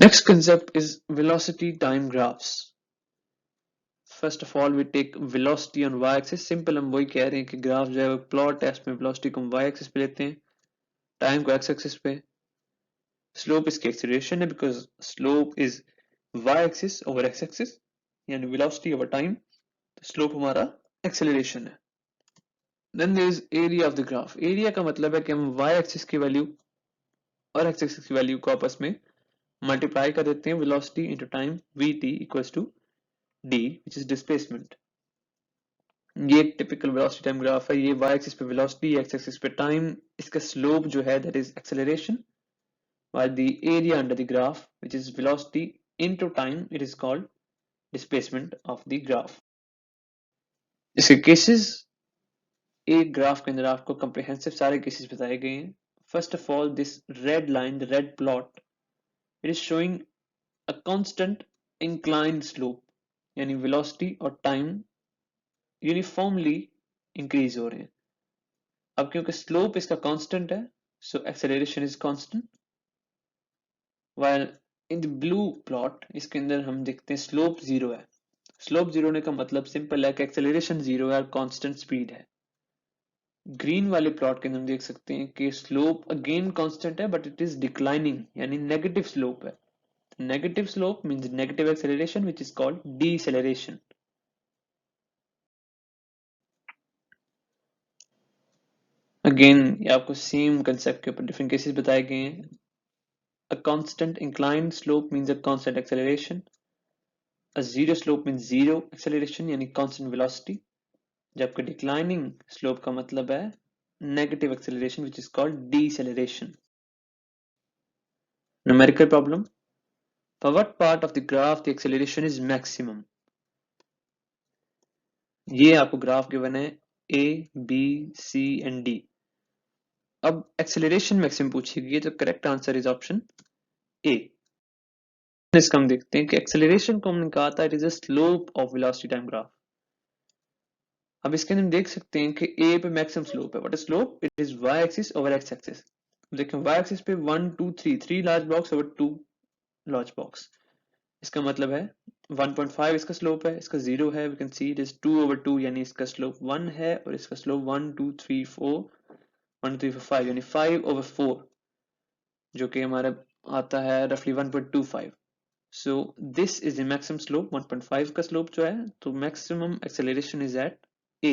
Next concept is velocity time graphs. First of all, we take velocity on y-axis. Simple हम वही कह रहे हैं कि ग्राफ जो है वो प्लॉट है, इसमें velocity को हम y-axis पे लेते हैं, टाइम को x-axis पे, स्लोप इसकी एक्सीलरेशन है because slope is y-axis over x-axis, यानी velocity ओवर टाइम, तो स्लोप हमारा एक्सीलरेशन है. Then there is area of the graph. Area का मतलब है कि हम y-axis की वैल्यू और x-axis की वैल्यू को आपस में मल्टीप्लाई कर देते हैं, velocity into time vt equals to d which is displacement. ये एक टिपिकल वेलोसिटी टाइम ग्राफ है. ये y एक्सिस पे वेलोसिटी, x एक्सिस पे टाइम, इसका स्लोप जो है that is acceleration, while the area under the graph which is velocity into time it is called displacement of the graph. इसके cases, एक graph के अंदर आपको कंप्रिहेंसिव सारे केसेस बताए गए हैं. First of all this red line, the red plot, it is showing a constant inclined slope, यानी वेलोसिटी और टाइम यूनिफॉर्मली इंक्रीज हो रहे हैं. अब क्योंकि स्लोप इसका कांस्टेंट है, so acceleration is constant. While in the blue plot, इसके अंदर हम देखते हैं स्लोप जीरो है. स्लोप जीरो होने का मतलब सिंपल है कि एक्सेलरेशन जीरो है और कांस्टेंट स्पीड है. ग्रीन वाले प्लॉट के अंदर हम देख सकते हैं कि स्लोप अगेन कांस्टेंट है बट इट इज डिक्लाइनिंग, यानी नेगेटिव स्लोप है. Negative slope means negative acceleration which is called deceleration. Again ये आपको सेम कंसेप्ट के ऊपर डिफरेंट केसेस बताए गए हैं. A constant inclined slope means a constant acceleration. A zero slope means zero acceleration यानी constant velocity. जबकि declining slope का मतलब है negative acceleration which is called deceleration. Numerical problem. For what part of the graph the acceleration is maximum? ये आपको graph given है A, B, C and D. अब acceleration maximum पूछेगी तो correct answer is option A. इसका हम देखते हैं कि एक्सेलरेशन को हमने कहा था it is a slope of velocity time graph. अब इसके अंदर हम देख सकते हैं कि ए पे मैक्सिमम स्लोप है. What is slope? It is Y axis over X axis. देखें वाई एक्सिस पे 1 2 3 3 large box over 2 large box. इसका मतलब है 1.5 इसका स्लोप है, इसका 0 है. We can see it is 2 over 2 यानी इसका स्लोप 1 है और इसका स्लोप 1 2 3 4 1 2 3 4 5 यानी 5 ओवर 4 जो कि हमारा आता है रफली 1.25. So this is the maximum slope. 1.5 का स्लोप जो है तो maximum acceleration is at A.